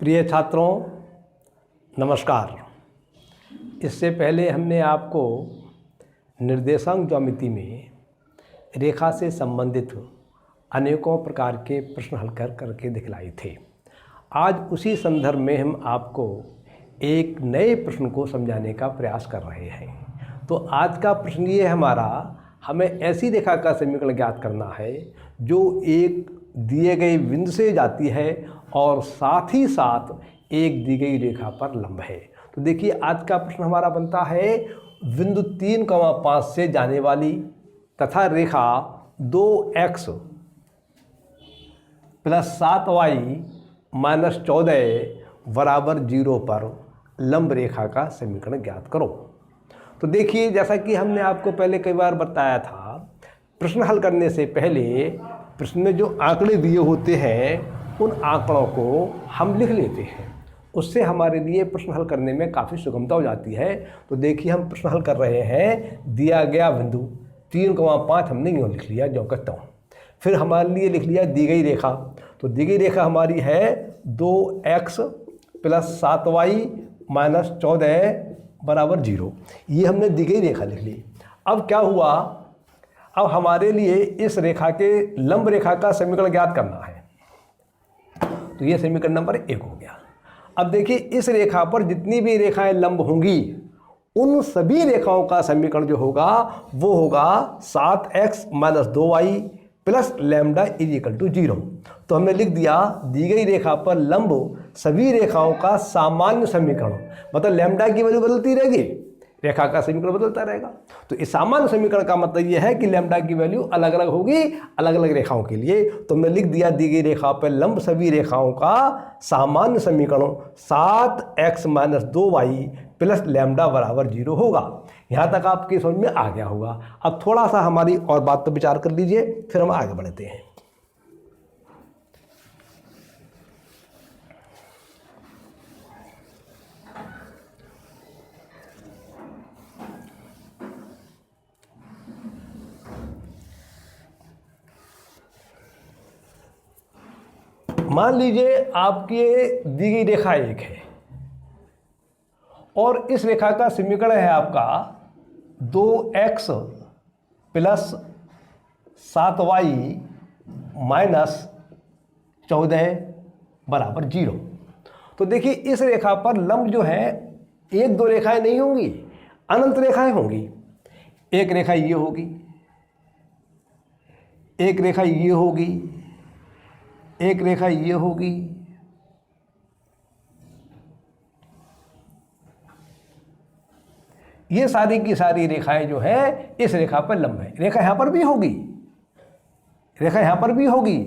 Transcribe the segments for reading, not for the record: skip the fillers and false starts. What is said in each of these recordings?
प्रिय छात्रों नमस्कार। इससे पहले हमने आपको निर्देशांक ज्यामिति में रेखा से संबंधित अनेकों प्रकार के प्रश्न हल करके दिखलाए थे। आज उसी संदर्भ में हम आपको एक नए प्रश्न को समझाने का प्रयास कर रहे हैं। तो आज का प्रश्न ये हमारा, हमें ऐसी रेखा का समीकरण ज्ञात करना है जो एक दिए गए बिंदु से जाती है और साथ ही साथ एक दी गई रेखा पर लंब है। तो देखिए आज का प्रश्न हमारा बनता है, बिंदु 3,5 से जाने वाली तथा रेखा 2x + 7y - 14 = 0 पर लंब रेखा का समीकरण ज्ञात करो। तो देखिए जैसा कि हमने आपको पहले कई बार बताया था, प्रश्न हल करने से पहले प्रश्न में जो आंकड़े दिए होते हैं उन आंकड़ों को हम लिख लेते हैं। उससे हमारे लिए प्रश्न हल करने में काफ़ी सुगमता हो जाती है। तो देखिए हम प्रश्न हल कर रहे हैं, दिया गया बिंदु 3,5 हमने यूँ लिख लिया जो कहता हूँ। फिर हमारे लिए लिख लिया दी गई रेखा। तो दी गई रेखा हमारी है 2x + 7y - 14 = 0। ये हमने दी गई रेखा लिख ली। अब क्या हुआ, अब हमारे लिए इस रेखा के लंब रेखा का समीकरण ज्ञात करना है। तो ये समीकरण नंबर 1 हो गया। अब देखिए इस रेखा पर जितनी भी रेखाएं लंब होंगी उन सभी रेखाओं का समीकरण जो होगा वो होगा 7x - 2y + λ = 0। तो हमने लिख दिया दी गई रेखा पर लंब सभी रेखाओं का सामान्य समीकरण, मतलब लैम्डा की वैल्यू बदलती रहेगी, रेखा का समीकरण बदलता रहेगा। तो इस सामान्य समीकरण का मतलब यह है कि लैम्डा की वैल्यू अलग अलग होगी अलग अलग रेखाओं के लिए। तो मैं लिख दिया दी गई रेखा पर लंब सभी रेखाओं का सामान्य समीकरण 7x - 2y + λ = 0 होगा। यहाँ तक आपकी समझ में आ गया होगा। अब थोड़ा सा हमारी और बात पर विचार कर लीजिए, फिर हम आगे बढ़ते हैं। मान लीजिए आपकी दी गई रेखा 1 है और इस रेखा का समीकरण है आपका 2x + 7y - 14 = 0। तो देखिए इस रेखा पर लंब जो है 1-2 रेखाएं नहीं होंगी, अनंत रेखाएं होंगी। एक रेखा ये होगी, एक रेखा ये होगी, एक रेखा ये होगी, ये सारी की सारी रेखाएं जो है इस रेखा पर लंब है। रेखा यहां पर भी होगी, रेखा यहां पर भी होगी।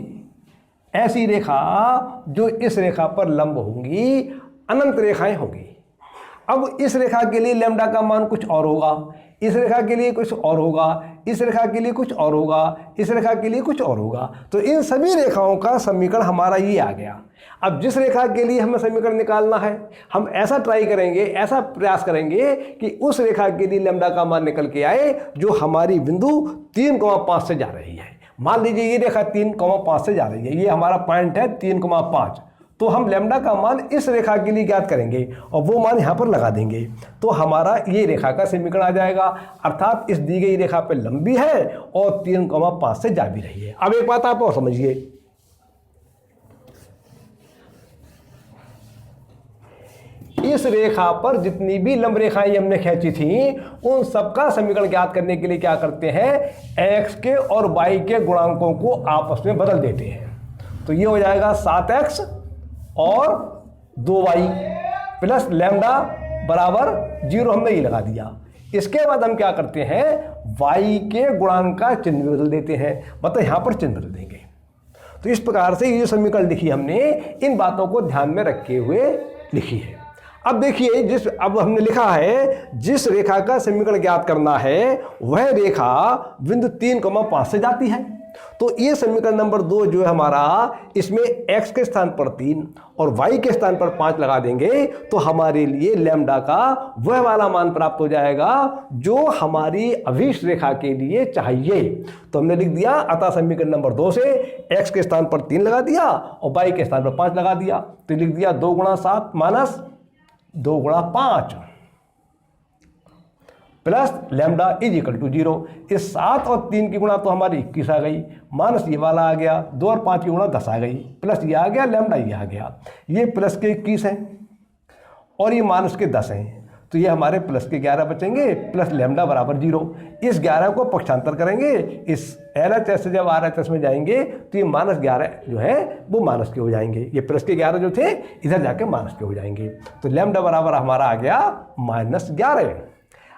ऐसी रेखा जो इस रेखा पर लंब होंगी अनंत रेखाएं होंगी। अब इस रेखा के लिए लैम्डा का मान कुछ और होगा, इस रेखा के लिए कुछ और होगा, इस रेखा के लिए कुछ और होगा, इस रेखा के लिए कुछ और होगा। तो इन सभी रेखाओं का समीकरण हमारा ये आ गया। अब जिस रेखा के लिए हमें समीकरण निकालना है, हम ऐसा ट्राई करेंगे, ऐसा प्रयास करेंगे कि उस रेखा के लिए लैम्डा का मान निकल के आए जो हमारी बिंदु 3,5 से जा रही है। मान लीजिए ये रेखा 3,5 से जा रही है, ये हमारा पॉइंट है 3,5। तो हम लैम्डा का मान इस रेखा के लिए ज्ञात करेंगे और वो मान यहाँ पर लगा देंगे। तो हमारा ये रेखा का समीकरण आ जाएगा। अर्थात इस दी गई रेखा पे लंबी है और 3,5 से जा भी रही है। अब एक बात आप और समझिए, इस रेखा पर जितनी भी लंब रेखाएं हमने खींची थी उन सबका समीकरण ज्ञात करने के लिए क्या करते हैं, x के और y के गुणांकों को आपस में बदल देते हैं। तो ये हो जाएगा 7x और 2y + λ = 0। हमने ये लगा दिया। इसके बाद हम क्या करते हैं, y के गुणांक का चिन्ह बदल देते हैं, मतलब यहां पर चिन्ह बदल देंगे। तो इस प्रकार से ये समीकरण लिखी हमने इन बातों को ध्यान में रखे हुए लिखी है। अब देखिए अब हमने लिखा है जिस रेखा का समीकरण ज्ञात करना है वह रेखा बिंदु 3,5 से जाती है। तो ये समीकरण नंबर 2 जो है हमारा, इसमें x के स्थान पर 3 और y के स्थान पर 5 लगा देंगे तो हमारे लिए लैम्डा का वह वाला मान प्राप्त हो जाएगा जो हमारी अभीष्ट रेखा के लिए चाहिए। तो हमने लिख दिया, अतः समीकरण नंबर 2 से x के स्थान पर 3 लगा दिया और y के स्थान पर 5 लगा दिया, तो लिख दिया 2 गुणा 7 माइनस 2 गुणा 5 plus lambda is equal to 0। इस 7 और 3 की गुणा तो हमारी 21 आ गई, माइनस ये वाला आ गया, 2 और 5 की गुणा 10 आ गई, प्लस ये आ गया, लैम्डा ये आ गया। ये प्लस के 21 हैं और ये माइनस के 10 हैं, तो ये हमारे प्लस के 11 बचेंगे, प्लस लैम्डा बराबर 0। इस 11 को पक्षांतर करेंगे, इस LHS से जब RHS में जाएंगे तो ये माइनस 11 जो है वो माइनस के हो जाएंगे, ये प्लस के 11 जो थे इधर जाके माइनस के हो जाएंगे। तो लैम्डा बराबर हमारा आ गया -11।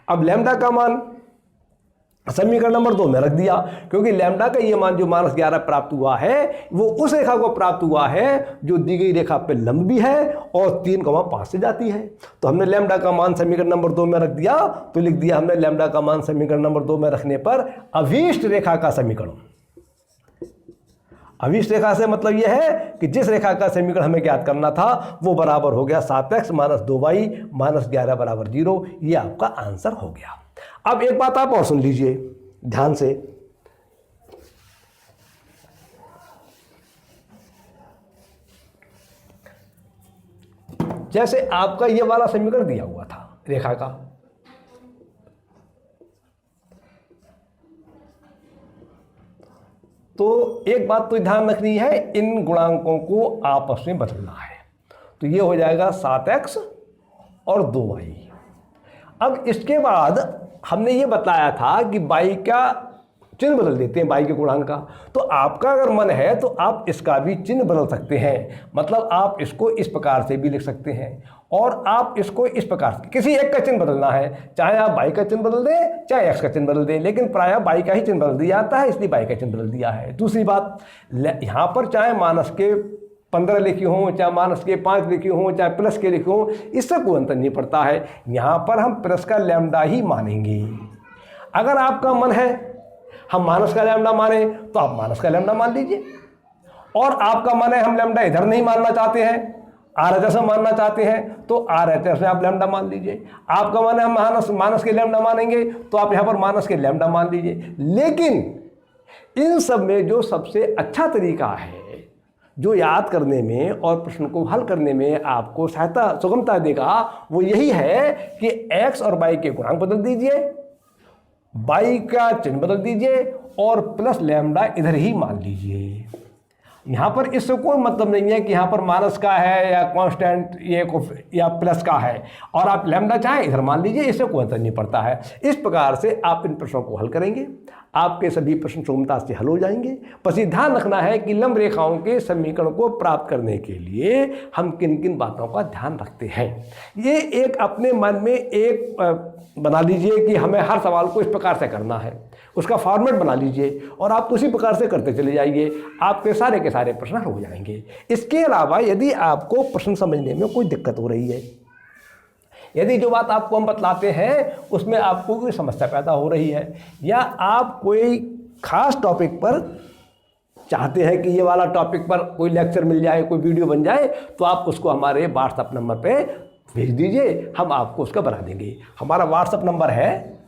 अब लैम्डा का मान समीकरण नंबर 2 में रख दिया, क्योंकि लैम्डा का ये मान जो -11 प्राप्त हुआ है वो उस रेखा को प्राप्त हुआ है जो दी गई रेखा पे लंब भी है और 3,5 से जाती है। तो हमने लैम्डा का मान समीकरण नंबर 2 में रख दिया, तो लिख दिया हमने लैम्डा का मान समीकरण नंबर 2 में रखने पर अभीष्ट रेखा का समीकरण। अभीष्ट रेखा से मतलब यह है कि जिस रेखा का समीकरण हमें ज्ञात करना था वो बराबर हो गया 7x - 2y - 11 बराबर 0। ये आपका आंसर हो गया। अब एक बात आप और सुन लीजिए ध्यान से, जैसे आपका ये वाला समीकरण दिया हुआ था रेखा का, तो एक बात तो ध्यान रखनी है, इन गुणांकों को आपस में बदलना है। तो ये हो जाएगा 7x और 2y। अब इसके बाद हमने ये बताया था कि y का चिन्ह बदल देते हैं, y के गुणांक का। तो आपका अगर मन है तो आप इसका भी चिन्ह बदल सकते हैं, मतलब आप इसको इस प्रकार से भी लिख सकते हैं और आप इसको इस प्रकार से, किसी एक का चिन्ह बदलना है, चाहे आप y का चिन्ह बदल दें चाहे x का चिन्ह बदल दें, लेकिन प्रायः y का ही चिन्ह बदल दिया जाता है, इसलिए y का चिन्ह बदल दिया है। दूसरी बात, यहाँ पर चाहे माइनस के 15 लिखी हों, चाहे माइनस के 5 लिखी हों, चाहे प्लस के लिखी हों, इससे कोई अंतर नहीं पड़ता है। यहाँ पर हम प्लस का लैम्डा ही मानेंगे। अगर आपका मन है हम माइनस का लैम्डा माने तो आप माइनस का लैम्डा मान लीजिए, और आपका मन है हम लैम्डा इधर नहीं मानना चाहते हैं, RHS में मानना चाहते हैं तो RHS में आप लैम्डा मान लीजिए। आपका मन है हम माइनस के लैम्डा मानेंगे तो आप यहाँ पर माइनस के लैम्डा मान लीजिए। लेकिन इन सब में जो सबसे अच्छा तरीका है, जो याद करने में और प्रश्न को हल करने में आपको सहायता सुगमता देगा, वो यही है कि x और y के गुणांक बदल दीजिए, y का चिन्ह बदल दीजिए और प्लस लैम्डा इधर ही मान लीजिए। यहाँ पर इससे कोई मतलब नहीं है कि यहाँ पर माइनस का है या कांस्टेंट ये या प्लस का है, और आप लैम्डा चाहें इधर मान लीजिए, इससे कोई अंतर नहीं पड़ता है। इस प्रकार से आप इन प्रश्नों को हल करेंगे, आपके सभी प्रश्न सुगमता से हल हो जाएंगे। बस ये ध्यान रखना है कि लंब रेखाओं के समीकरण को प्राप्त करने के लिए हम किन किन बातों का ध्यान रखते हैं। ये एक अपने मन में एक बना लीजिए कि हमें हर सवाल को इस प्रकार से करना है, उसका फॉर्मेट बना लीजिए और आप उसी प्रकार से करते चले जाइए, आपके सारे के सारे प्रश्न हो जाएंगे। इसके अलावा यदि आपको प्रश्न समझने में कोई दिक्कत हो रही है, यदि जो बात आपको हम बतलाते हैं उसमें आपको कोई समस्या पैदा हो रही है, या आप कोई खास टॉपिक पर चाहते हैं कि ये वाला टॉपिक पर कोई लेक्चर मिल जाए, कोई वीडियो बन जाए, तो आप उसको हमारे व्हाट्सएप नंबर पे भेज दीजिए, हम आपको उसका बना देंगे। हमारा व्हाट्सएप नंबर है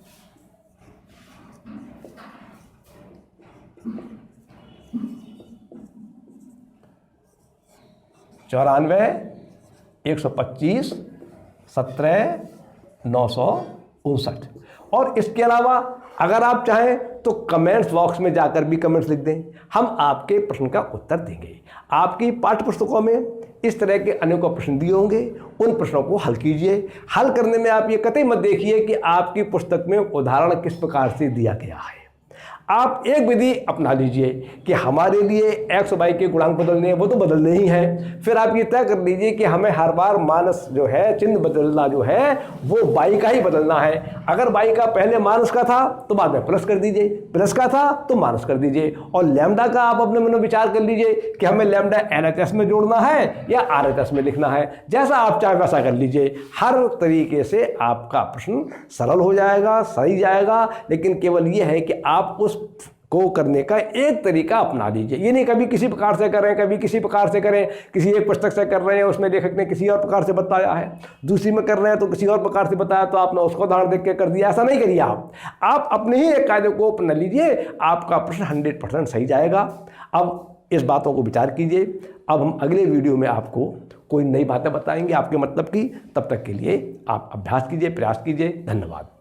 94-125-17-959। और इसके अलावा अगर आप चाहें तो कमेंट्स बॉक्स में जाकर भी कमेंट्स लिख दें, हम आपके प्रश्न का उत्तर देंगे। आपकी पाठ्य पुस्तकों में इस तरह के अनेकों प्रश्न दिए होंगे, उन प्रश्नों को हल कीजिए। हल करने में आप ये कतई मत देखिए कि आपकी पुस्तक में उदाहरण किस प्रकार से दिया गया है। आप एक विधि अपना लीजिए कि हमारे लिए x और y के गुणांक बदलने हैं, वो तो बदलने ही हैं। फिर आप ये तय कर लीजिए कि हमें हर बार माइनस जो है चिन्ह बदलना जो है वो y का ही बदलना है। अगर y का पहले माइनस का था तो बाद में प्लस कर दीजिए, प्लस का था तो माइनस कर दीजिए। और लैम्डा का आप अपने मन में विचार कर लीजिए कि हमें लैम्डा LHS में जोड़ना है या RHS में लिखना है। जैसा आप चाहे वैसा कर लीजिए। हर तरीके से आपका प्रश्न सरल हो जाएगा, सही जाएगा। लेकिन केवल ये है कि आप उस को करने का एक तरीका अपना लीजिए। ये नहीं कभी किसी प्रकार से करें, कभी किसी प्रकार से करें, किसी एक पुस्तक से कर रहे हैं उसमें लेखक ने किसी और प्रकार से बताया है, दूसरी में कर रहे हैं तो किसी और प्रकार से बताया तो आपने उसको उदाहरण देख के कर दिया। ऐसा नहीं करिए आप अपने ही एक कायदे को अपना लीजिए, आपका प्रश्न 100% सही जाएगा। अब इस बातों को विचार कीजिए। अब हम अगले वीडियो में आपको कोई नई बातें बताएंगे आपके मतलब की। तब तक के लिए आप अभ्यास कीजिए, प्रयास कीजिए। धन्यवाद।